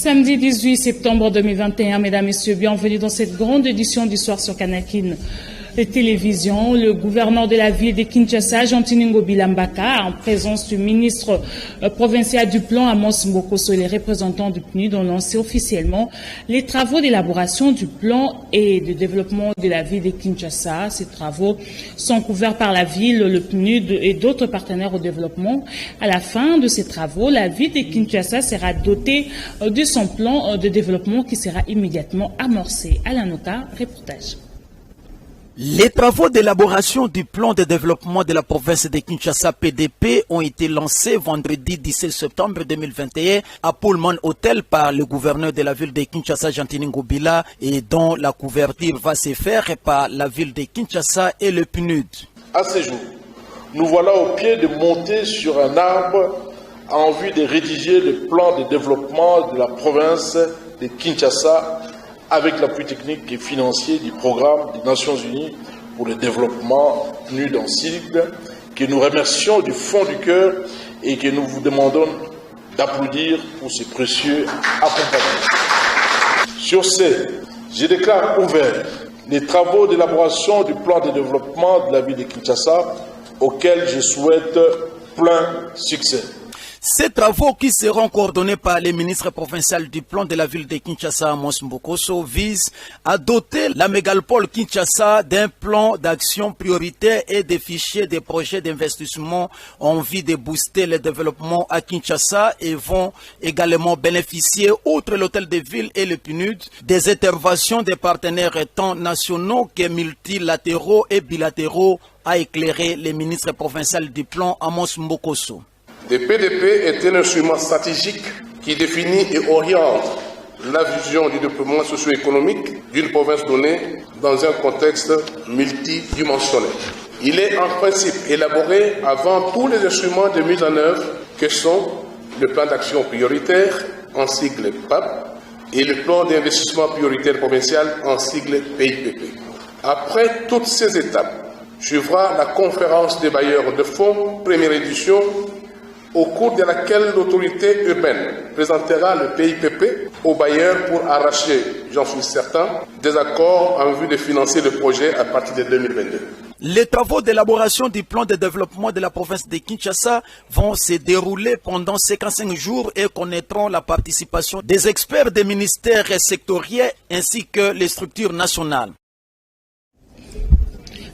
Samedi 18 septembre 2021, mesdames, messieurs, bienvenue dans cette grande édition du soir sur Kanakin Télévision. Le gouverneur de la ville de Kinshasa, Jean-Tiningo Bilambaka, en présence du ministre provincial du plan Amos Mbokoso et les représentants du PNUD, ont lancé officiellement les travaux d'élaboration du plan et de développement de la ville de Kinshasa. Ces travaux sont couverts par la ville, le PNUD et d'autres partenaires au développement. À la fin de ces travaux, la ville de Kinshasa sera dotée de son plan de développement qui sera immédiatement amorcé. Alain Noka, reportage. Les travaux d'élaboration du plan de développement de la province de Kinshasa PDP ont été lancés vendredi 17 septembre 2021 à Pullman Hotel par le gouverneur de la ville de Kinshasa, Jean-Tiningo Bila, et dont la couverture va se faire par la ville de Kinshasa et le PNUD. À ce jour, nous voilà au pied de monter sur un arbre en vue de rédiger le plan de développement de la province de Kinshasa avec l'appui technique et financier du programme des Nations Unies pour le développement PNUD en sigle, que nous remercions du fond du cœur et que nous vous demandons d'applaudir pour ce précieux accompagnement. Sur ce, je déclare ouverts les travaux d'élaboration du plan de développement de la ville de Kinshasa, auxquels je souhaite plein succès. Ces travaux, qui seront coordonnés par les ministres provinciaux du plan de la ville de Kinshasa, Amos Mbokoso, visent à doter la mégalopole Kinshasa d'un plan d'action prioritaire et des fichiers des projets d'investissement en vue de booster le développement à Kinshasa, et vont également bénéficier, outre l'hôtel de ville et le PNUD, des interventions des partenaires tant nationaux que multilatéraux et bilatéraux, a éclairé les ministres provinciaux du plan Amos Mbokoso. Le PDP est un instrument stratégique qui définit et oriente la vision du développement socio-économique d'une province donnée dans un contexte multidimensionnel. Il est en principe élaboré avant tous les instruments de mise en œuvre que sont le plan d'action prioritaire, en sigle PAP, et le plan d'investissement prioritaire provincial, en sigle PIPP. Après toutes ces étapes, suivra la conférence des bailleurs de fonds, première édition, au cours de laquelle l'autorité urbaine présentera le PIPP aux bailleurs pour arracher, j'en suis certain, des accords en vue de financer le projet à partir de 2022. Les travaux d'élaboration du plan de développement de la province de Kinshasa vont se dérouler pendant 55 jours et connaîtront la participation des experts des ministères sectoriels ainsi que les structures nationales.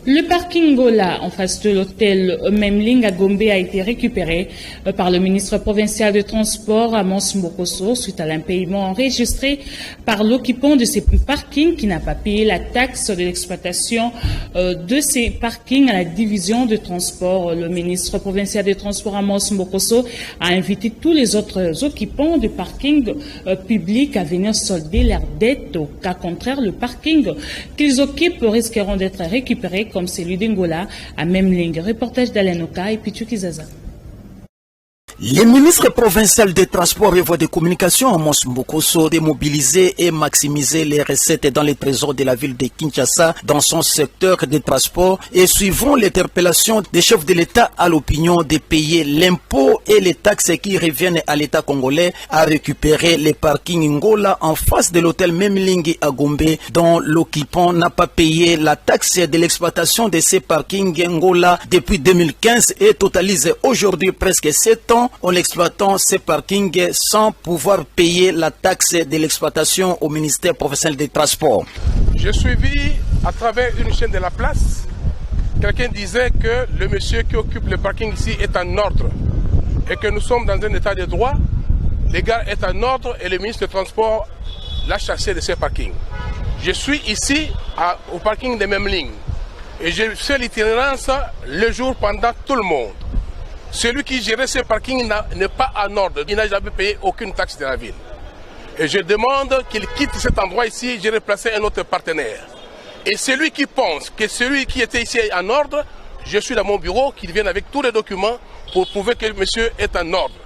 Le parking Gola en face de l'hôtel Memling à Gombe a été récupéré par le ministre provincial de transport Amos Mbokoso suite à l'impayement enregistré par l'occupant de ces parkings qui n'a pas payé la taxe de l'exploitation de ces parkings à la division de transport. Le ministre provincial de transport Amos Mbokoso a invité tous les autres occupants de parkings publics à venir solder leurs dettes. Au cas contraire, le parking qu'ils occupent risqueront d'être récupérés comme celui d'Angola à Memling. Reportage d'Alain Noka et Pichu Kizaza. Les ministres provinciaux des Transports et Voies de Communication, Amos Mbokoso, démobiliser et maximiser les recettes dans les trésors de la ville de Kinshasa dans son secteur des transports, et suivant l'interpellation des chefs de l'État à l'opinion de payer l'impôt et les taxes qui reviennent à l'État congolais, à récupérer les parkings Ngola en face de l'hôtel Memling à Gombe, dont l'occupant n'a pas payé la taxe de l'exploitation de ces parkings Ngola depuis 2015 et totalise aujourd'hui presque 7 ans en exploitant ces parkings sans pouvoir payer la taxe de l'exploitation au ministère provincial des Transports. J'ai suivi à travers une chaîne de la place, quelqu'un disait que le monsieur qui occupe le parking ici est en ordre et que nous sommes dans un état de droit, le gars est en ordre et le ministre des Transports l'a chassé de ces parkings. Je suis ici au parking de Memling et j'ai fait l'itinérance le jour pendant tout le monde. Celui qui gérait ce parking n'est pas en ordre. Il n'a jamais payé aucune taxe de la ville. Et je demande qu'il quitte cet endroit ici, j'ai replacé un autre partenaire. Et celui qui pense que celui qui était ici est en ordre, je suis dans mon bureau, qu'il vienne avec tous les documents pour prouver que le monsieur est en ordre.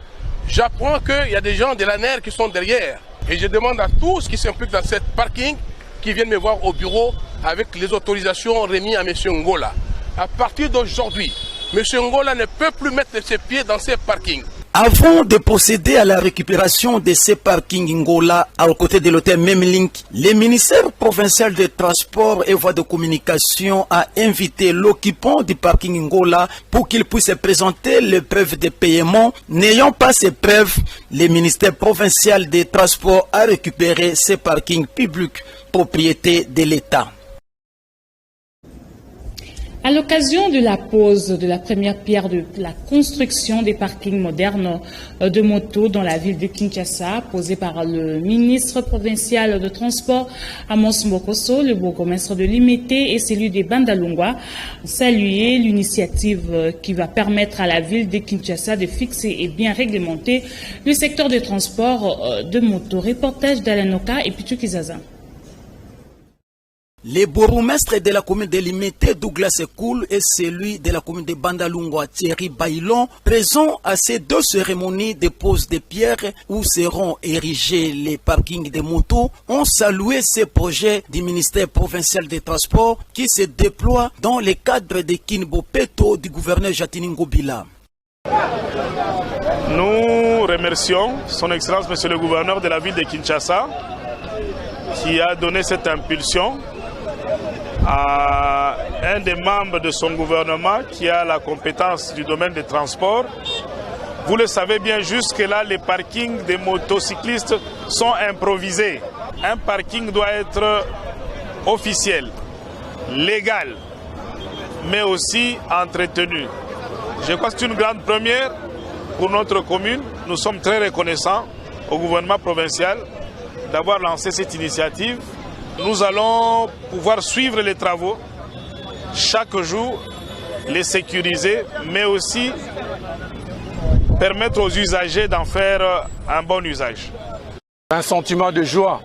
J'apprends qu'il y a des gens de l'ANER qui sont derrière. Et je demande à tous qui s'impliquent dans ce parking qui viennent me voir au bureau avec les autorisations remises à M. Ngola. À partir d'aujourd'hui, M. Ngola ne peut plus mettre ses pieds dans ces parkings. Avant de procéder à la récupération de ces parkings Ngola à côté de l'hôtel Memlink, le ministère provincial des Transports et Voies de Communication a invité l'occupant du parking Ngola pour qu'il puisse présenter les preuves de paiement. N'ayant pas ces preuves, le ministère provincial des Transports a récupéré ces parkings publics, propriété de l'État. À l'occasion de la pose de la première pierre de la construction des parkings modernes de motos dans la ville de Kinshasa, posée par le ministre provincial de Transport, Amos Mbokosso, le bourgmestre de Limete et celui de Bandalungwa, ont salué l'initiative qui va permettre à la ville de Kinshasa de fixer et bien réglementer le secteur de transport de motos. Reportage d'Alanoka et Pichu Kizaza. Le bourgmestre de la commune de Limete, Douglas Koul, et celui de la commune de Bandalungwa, Thierry Bailon, présents à ces deux cérémonies de pose de pierres où seront érigés les parkings de motos, ont salué ces projets du ministère provincial des Transports qui se déploient dans le cadre de Kinbo Peto du gouverneur Jatini Ngobila. Nous remercions son Excellence Monsieur le gouverneur de la ville de Kinshasa qui a donné cette impulsion à un des membres de son gouvernement qui a la compétence du domaine des transports. Vous le savez bien, jusque-là, les parkings des motocyclistes sont improvisés. Un parking doit être officiel, légal, mais aussi entretenu. Je crois que c'est une grande première pour notre commune. Nous sommes très reconnaissants au gouvernement provincial d'avoir lancé cette initiative. Nous allons pouvoir suivre les travaux chaque jour, les sécuriser, mais aussi permettre aux usagers d'en faire un bon usage. Un sentiment de joie.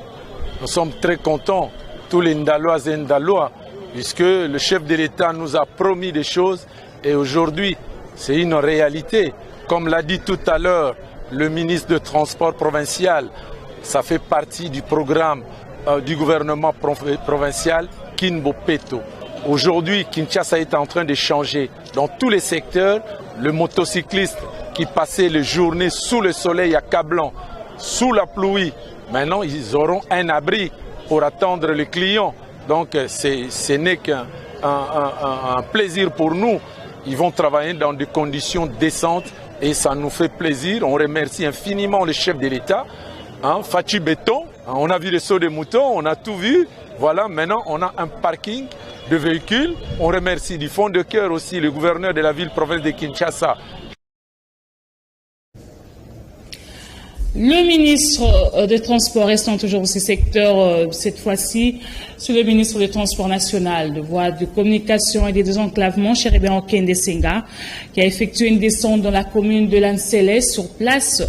Nous sommes très contents, tous les Ndalois et Ndalois, puisque le chef de l'État nous a promis des choses et aujourd'hui, c'est une réalité. Comme l'a dit tout à l'heure le ministre de Transport provincial, ça fait partie du programme du gouvernement provincial Kinbo Peto. Aujourd'hui, Kinshasa est en train de changer dans tous les secteurs. Le motocycliste qui passait les journées sous le soleil accablant, sous la pluie, maintenant ils auront un abri pour attendre les clients. Donc ce n'est qu'un plaisir pour nous. Ils vont travailler dans des conditions décentes et ça nous fait plaisir. On remercie infiniment le chef de l'État. Fachi Béton, on a vu les sauts de moutons, on a tout vu. Voilà, maintenant on a un parking de véhicules. On remercie du fond de cœur aussi le gouverneur de la ville-province de Kinshasa. Le ministre des Transports restant toujours dans ce secteur, cette fois-ci, c'est le ministre des Transports national, de voies de communication et des désenclavements, Chéribin Okende Senga, qui a effectué une descente dans la commune de Lansele. Sur place,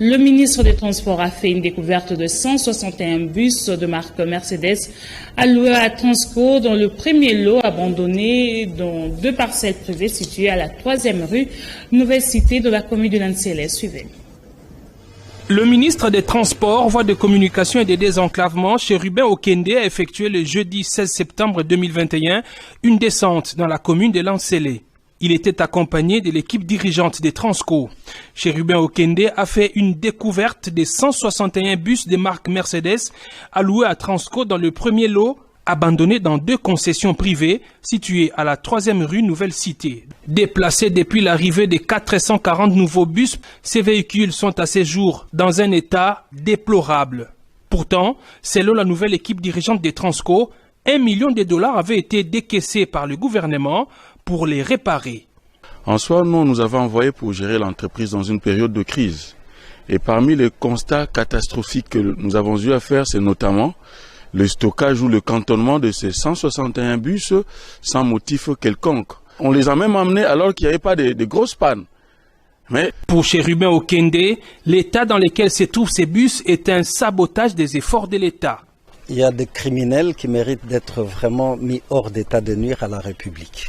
le ministre des Transports a fait une découverte de 161 bus de marque Mercedes alloués à Transco dans le premier lot abandonné dans 2 parcelles privées situées à la 3e rue Nouvelle Cité de la commune de Lansele. Suivez. Le ministre des Transports, Voies de Communication et des Désenclavements, Chéribin Okende, a effectué le jeudi 16 septembre 2021 une descente dans la commune de Lansele. Il était accompagné de l'équipe dirigeante des Transco. Chéribin Okende a fait une découverte des 161 bus de marque Mercedes alloués à Transco dans le premier lot, abandonné dans 2 concessions privées situées à la 3e rue Nouvelle Cité. Déplacés depuis l'arrivée des 440 nouveaux bus, ces véhicules sont à ce jour dans un état déplorable. Pourtant, selon la nouvelle équipe dirigeante des Transco, $1 million avaient été décaissés par le gouvernement pour les réparer. En soi, nous avons envoyé pour gérer l'entreprise dans une période de crise. Et parmi les constats catastrophiques que nous avons eu à faire, c'est notamment le stockage ou le cantonnement de ces 161 bus sans motif quelconque. On les a même emmenés alors qu'il n'y avait pas de grosses pannes. Mais pour Chéribin Okende, l'état dans lequel se trouvent ces bus est un sabotage des efforts de l'État. Il y a des criminels qui méritent d'être vraiment mis hors d'état de nuire à la République.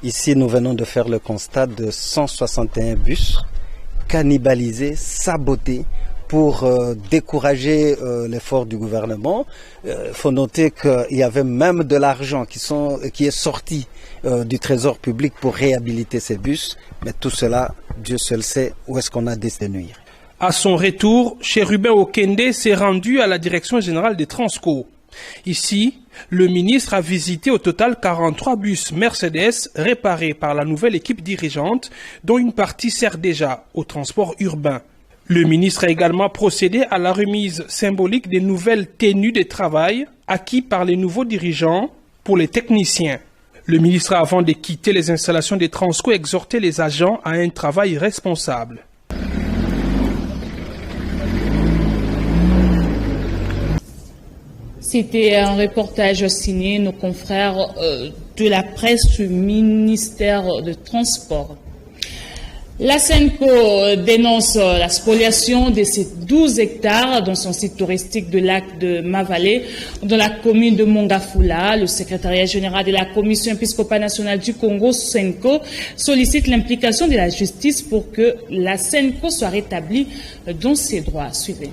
Ici, nous venons de faire le constat de 161 bus cannibalisés, sabotés, pour décourager l'effort du gouvernement. Il faut noter qu'il y avait même de l'argent qui est sorti du Trésor public pour réhabiliter ces bus. Mais tout cela, Dieu seul sait où est-ce qu'on a décidé de nuire. À son retour, Chérubin Okende s'est rendu à la Direction générale des Transco. Ici, le ministre a visité au total 43 bus Mercedes réparés par la nouvelle équipe dirigeante, dont une partie sert déjà au transport urbain. Le ministre a également procédé à la remise symbolique des nouvelles tenues de travail acquis par les nouveaux dirigeants pour les techniciens. Le ministre a, avant de quitter les installations des Transco, exhorté les agents à un travail responsable. C'était un reportage signé nos confrères de la presse du ministère de Transport. La SENCO dénonce la spoliation de ces 12 hectares dans son site touristique de lac de Mavalé, dans la commune de Mongafula. Le secrétariat général de la Commission épiscopale nationale du Congo, SENCO, sollicite l'implication de la justice pour que la SENCO soit rétablie dans ses droits. Suivez.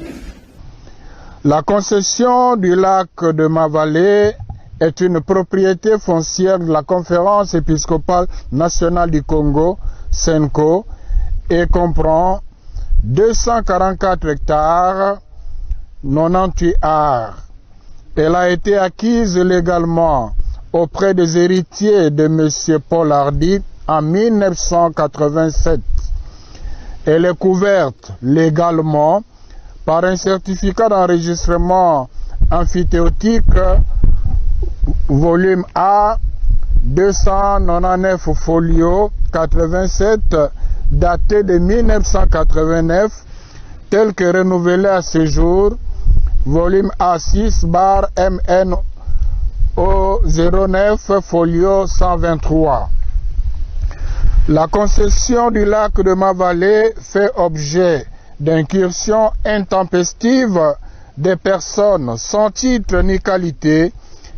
La concession du lac de Mavalé est une propriété foncière de la Conférence épiscopale nationale du Congo, SENCO, et comprend 244 hectares, 98 arts. Elle a été acquise légalement auprès des héritiers de M. Paul Hardy en 1987. Elle est couverte légalement par un certificat d'enregistrement amphithéotique volume A 299 folio 87 daté de 1989 tel que renouvelé à ce jour, volume A6 bar MN au 09 folio 123. La concession du lac de Mavalé fait objet d'incursions intempestives des personnes sans titre ni qualité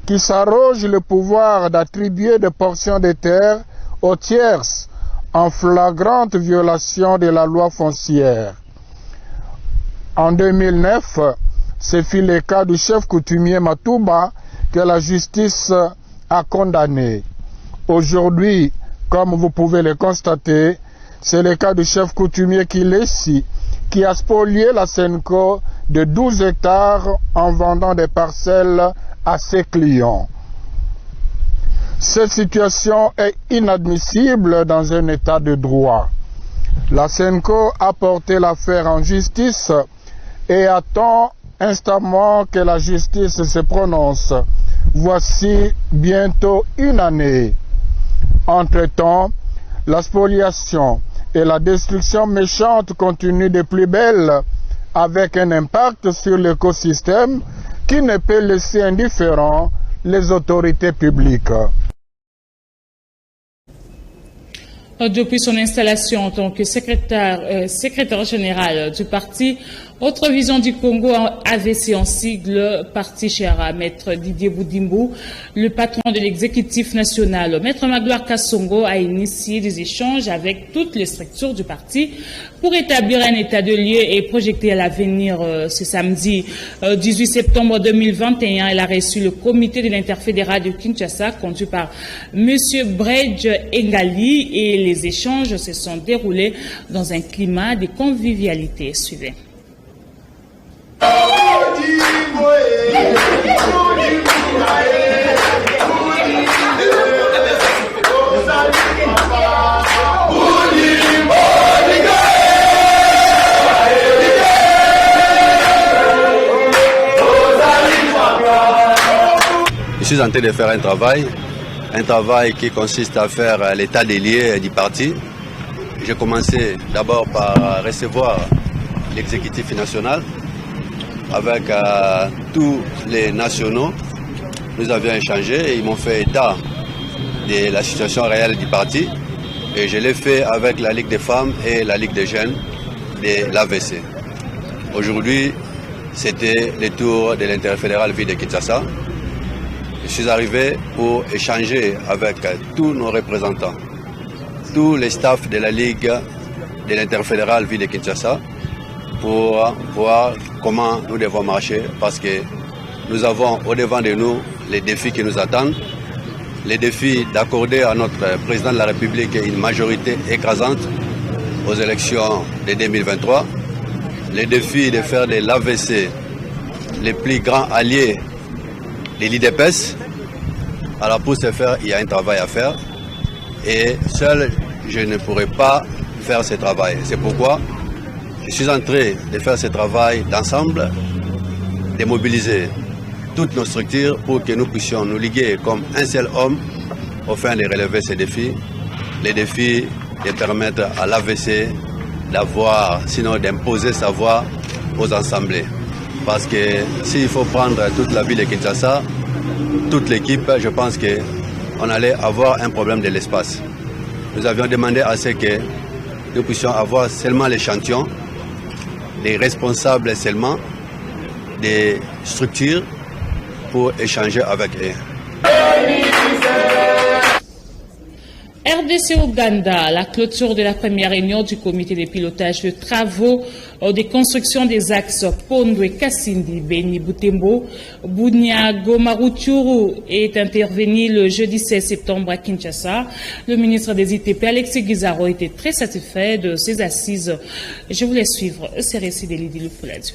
qui s'arrogent le pouvoir d'attribuer des portions de terre aux tierces en flagrante violation de la loi foncière. En 2009, ce fut le cas du chef coutumier Matouba que la justice a condamné. Aujourd'hui, comme vous pouvez le constater, c'est le cas du chef coutumier Kilesi qui a spolié la SENCO de 12 hectares en vendant des parcelles à ses clients. Cette situation est inadmissible dans un état de droit. La SENCO a porté l'affaire en justice et attend instamment que la justice se prononce. Voici bientôt une année. Entre-temps, la spoliation et la destruction méchante continue de plus belle, avec un impact sur l'écosystème qui ne peut laisser indifférents les autorités publiques. Depuis son installation en tant que secrétaire général du parti, Autre Vision du Congo, AVC en sigle, parti cher à Maître Didier Boudimbo, le patron de l'exécutif national. Maître Magloire Kassongo a initié des échanges avec toutes les structures du parti pour établir un état de lieu et projeter à l'avenir. Ce samedi 18 septembre 2021, elle a reçu le comité de l'interfédéral de Kinshasa conduit par M. Bredge Engali et les échanges se sont déroulés dans un climat de convivialité. Suivez. Je suis en train de faire un travail qui consiste à faire l'état des lieux du parti. J'ai commencé d'abord par recevoir l'exécutif national avec tous les nationaux. Nous avions échangé et ils m'ont fait état de la situation réelle du parti et je l'ai fait avec la Ligue des femmes et la Ligue des jeunes de l'AVC. Aujourd'hui, c'était le tour de l'interfédéral ville de Kinshasa. Je suis arrivé pour échanger avec tous nos représentants, tous les staffs de la Ligue de l'interfédéral ville de Kinshasa pour voir comment nous devons marcher parce que nous avons au-devant de nous les défis qui nous attendent les défis d'accorder à notre président de la République une majorité écrasante aux élections de 2023, les défis de faire de l'AVC les plus grands alliés de l'IDPS. Alors pour ce faire, il y a un travail à faire et seul, je ne pourrai pas faire ce travail. C'est pourquoi je suis en train de faire ce travail d'ensemble, de mobiliser toutes nos structures pour que nous puissions nous liguer comme un seul homme afin de relever ces défis. Les défis de permettre à l'AVC d'avoir, sinon d'imposer sa voix aux assemblées. Parce que s'il faut prendre toute la ville de Kinshasa, toute l'équipe, je pense qu'on allait avoir un problème de l'espace. Nous avions demandé à ce que nous puissions avoir seulement l'échantillon, des responsables seulement, des structures pour échanger avec eux. RDC Ouganda, la clôture de la première réunion du comité de pilotage de travaux de construction des axes Pondwe, Kassindi, Beni, Butembo, Bunia, Goma, Rutshuru est intervenu le jeudi 16 septembre à Kinshasa. Le ministre des ITP, Alexis Guizaro, était très satisfait de ces assises. Je vous laisse suivre ces récits de Lydie Lufuladio.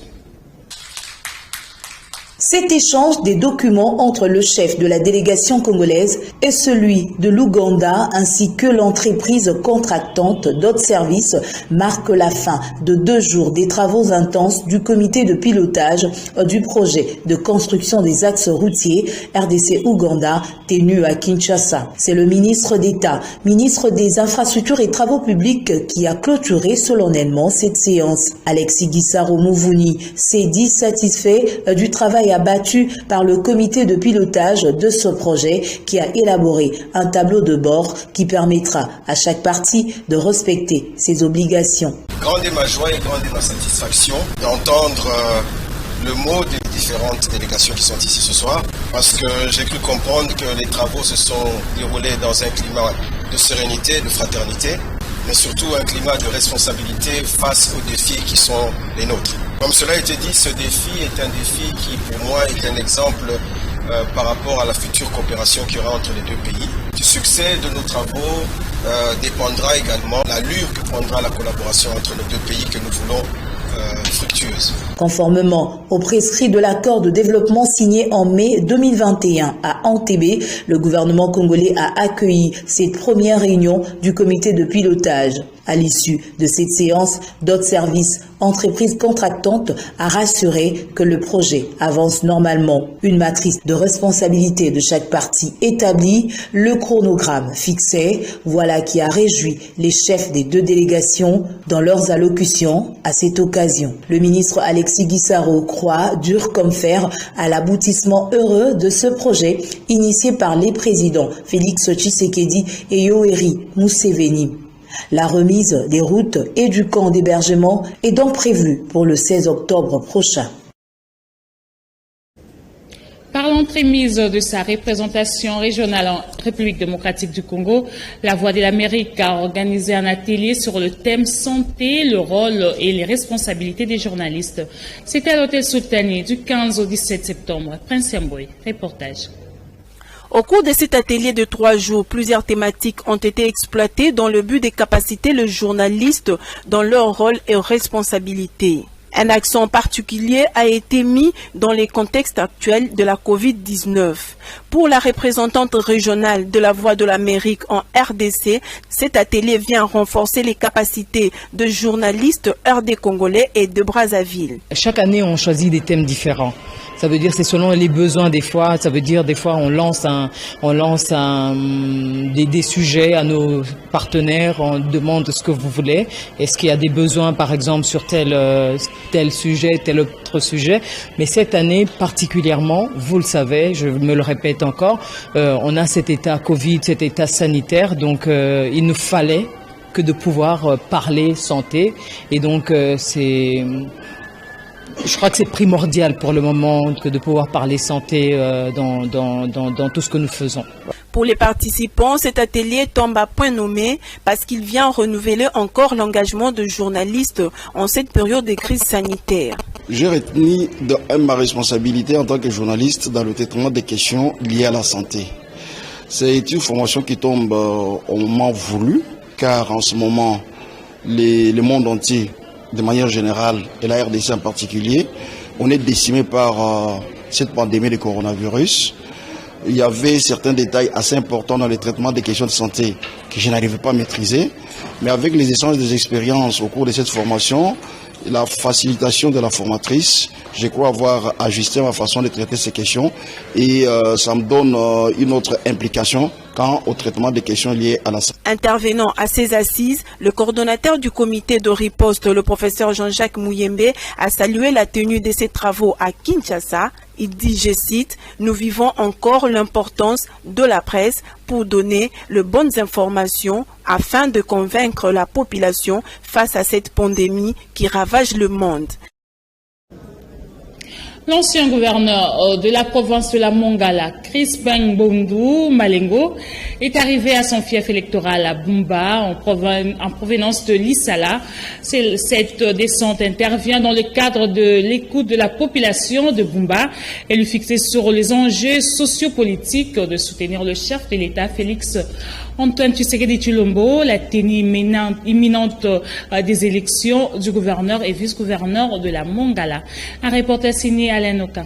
Cet échange des documents entre le chef de la délégation congolaise et celui de l'Ouganda ainsi que l'entreprise contractante d'autres services marque la fin de 2 jours des travaux intenses du comité de pilotage du projet de construction des axes routiers RDC Ouganda tenu à Kinshasa. C'est le ministre d'État, ministre des Infrastructures et Travaux Publics qui a clôturé solennellement cette séance. Alexis Guizaro Mouvouni s'est dit satisfait du travail abattu par le comité de pilotage de ce projet qui a élaboré un tableau de bord qui permettra à chaque partie de respecter ses obligations. Grande est ma joie et grande est ma satisfaction d'entendre le mot des différentes délégations qui sont ici ce soir, parce que j'ai cru comprendre que les travaux se sont déroulés dans un climat de sérénité, de fraternité, mais surtout un climat de responsabilité face aux défis qui sont les nôtres. Comme cela a été dit, ce défi est un défi qui, pour moi, est un exemple par rapport à la future coopération qu'il y aura entre les 2 pays. Du succès de nos travaux dépendra également l'allure que prendra la collaboration entre les 2 pays que nous voulons fructueuse. Conformément aux prescrits de l'accord de développement signé en mai 2021 à Entebbe, le gouvernement congolais a accueilli cette première réunion du comité de pilotage. À l'issue de cette séance, d'autres services, entreprises contractantes, a rassuré que le projet avance normalement. Une matrice de responsabilité de chaque partie établie, le chronogramme fixé, voilà qui a réjoui les chefs des 2 délégations dans leurs allocutions à cette occasion. Le ministre Alexis Guizaro croit dur comme fer à l'aboutissement heureux de ce projet initié par les présidents Félix Tshisekedi et Yoweri Museveni. La remise des routes et du camp d'hébergement est donc prévue pour le 16 octobre prochain. Par l'entremise de sa représentation régionale en République démocratique du Congo, la Voix de l'Amérique a organisé un atelier sur le thème santé, le rôle et les responsabilités des journalistes. C'était à l'hôtel Sultani du 15 au 17 septembre. Prince Yamboy, reportage. Au cours de cet atelier de 3 jours, plusieurs thématiques ont été exploitées dans le but de capaciter les journalistes dans leur rôle et responsabilités. Un accent particulier a été mis dans les contextes actuels de la Covid-19. Pour la représentante régionale de la Voix de l'Amérique en RDC, cet atelier vient renforcer les capacités de journalistes RD congolais et de Brazzaville. Chaque année, on choisit des thèmes différents. Ça veut dire c'est selon les besoins des fois. Ça veut dire des fois on lance des sujets à nos partenaires. On demande ce que vous voulez. Est-ce qu'il y a des besoins par exemple sur tel sujet, tel autre sujet. Mais cette année particulièrement, vous le savez, je me le répète encore, on a cet état Covid, cet état sanitaire. Donc il nous fallait que de pouvoir parler santé. Et donc je crois que c'est primordial pour le moment que de pouvoir parler santé dans tout ce que nous faisons. Pour les participants, cet atelier tombe à point nommé parce qu'il vient renouveler encore l'engagement de journalistes en cette période de crise sanitaire. J'ai retenu ma responsabilité en tant que journaliste dans le traitement des questions liées à la santé. C'est une formation qui tombe au moment voulu, car en ce moment, le monde entier, de manière générale, et la RDC en particulier, on est décimé par cette pandémie de coronavirus. Il y avait certains détails assez importants dans le traitement des questions de santé que je n'arrivais pas à maîtriser. Mais avec les échanges des expériences au cours de cette formation, la facilitation de la formatrice, je crois avoir ajusté ma façon de traiter ces questions et ça me donne une autre implication quant au traitement des questions liées à la santé. Intervenant à ces assises, le coordonnateur du comité de riposte, le professeur Jean-Jacques Mouyembe, a salué la tenue de ces travaux à Kinshasa. Il dit, je cite, « Nous vivons encore l'importance de la presse pour donner les bonnes informations afin de convaincre la population face à cette pandémie qui ravage le monde. » L'ancien gouverneur de la province de la Mongala, Crispin Ngboundou Malengo, est arrivé à son fief électoral à Bumba, en provenance de l'Issala. Cette descente intervient dans le cadre de l'écoute de la population de Bumba. Elle lui fixée sur les enjeux sociopolitiques de soutenir le chef de l'État, Félix Antoine Tshisekedi Tshilombo, la tenue imminente des élections du gouverneur et vice-gouverneur de la Mongala. Un reporter signé Alain Oka.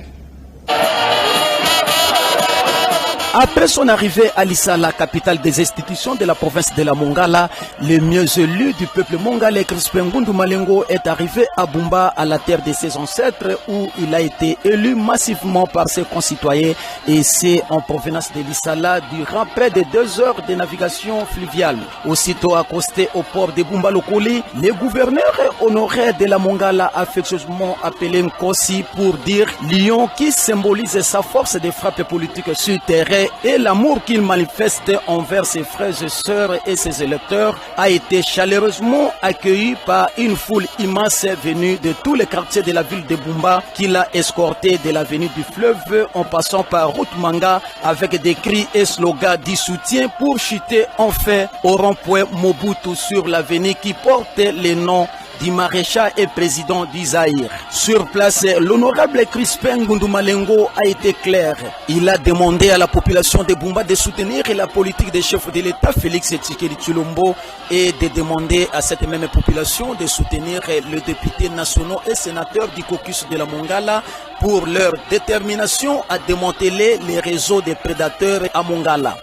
Après son arrivée à Lissala, capitale des institutions de la province de la Mongala, le mieux élu du peuple mongalais, Crispin Ngboundou Malengo, est arrivé à Bumba, à la terre de ses ancêtres, où il a été élu massivement par ses concitoyens, et c'est en provenance de Lissala durant près de 2 heures de navigation fluviale. Aussitôt accosté au port de Bumba Lokoli, le gouverneur honoraire de la Mongala, affectueusement appelé Nkosi, pour dire lion qui symbolise sa force de frappe politique sur terrain et l'amour qu'il manifeste envers ses frères et sœurs et ses électeurs, a été chaleureusement accueilli par une foule immense venue de tous les quartiers de la ville de Bumba, qui l'a escorté de l'avenue du fleuve en passant par route Manga avec des cris et slogans du soutien pour chuter enfin au rond-point Mobutu sur l'avenue qui porte les noms du maréchal et président du Zaïre. Sur place, l'honorable Crispin Ngboundou Malengo a été clair. Il a demandé à la population de Bumba de soutenir la politique des chefs de l'État, Félix Tshisekedi Tshilombo, et de demander à cette même population de soutenir les députés nationaux et sénateurs du caucus de la Mongala pour leur détermination à démanteler les réseaux des prédateurs à Mongala.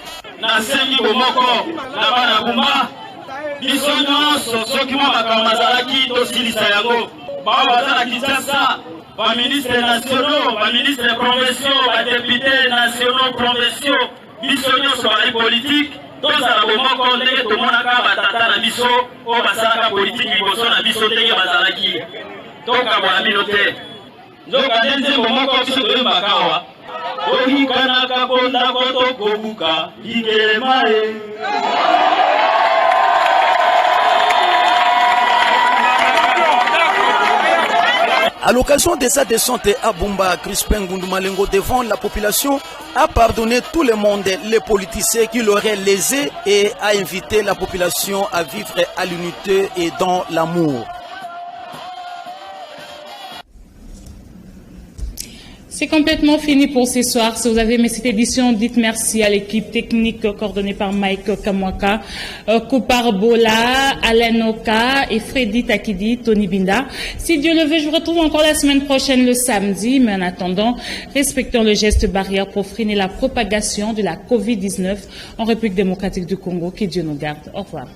biso nyonso soki mwa makambo azalaki tosilisa yango bao baza na Kinshasa baministre nationaux baministre provinciaux badepute nationaux provinciaux biso nyonso bazali politike tozala bomoko ndenge tomonaka batata na biso oyo basalaka politike liboso na biso ndenge bazalaki tokabwana bino te nzoka nde nzembo moko biso toyembaka awa oyikanaka kondako tokobuka likelema ye. À l'occasion de sa descente à Bumba, Crispin Ngboundou Malengo devant la population a pardonné tout le monde, les politiciens qui l'auraient lésé, et a invité la population à vivre à l'unité et dans l'amour. C'est complètement fini pour ce soir. Si vous avez aimé cette édition, dites merci à l'équipe technique coordonnée par Mike Kamwaka, Koupar Bola, Alain Oka et Freddy Takidi, Tony Binda. Si Dieu le veut, je vous retrouve encore la semaine prochaine, le samedi. Mais en attendant, respectons le geste barrière pour freiner la propagation de la COVID-19 en République démocratique du Congo. Que Dieu nous garde. Au revoir.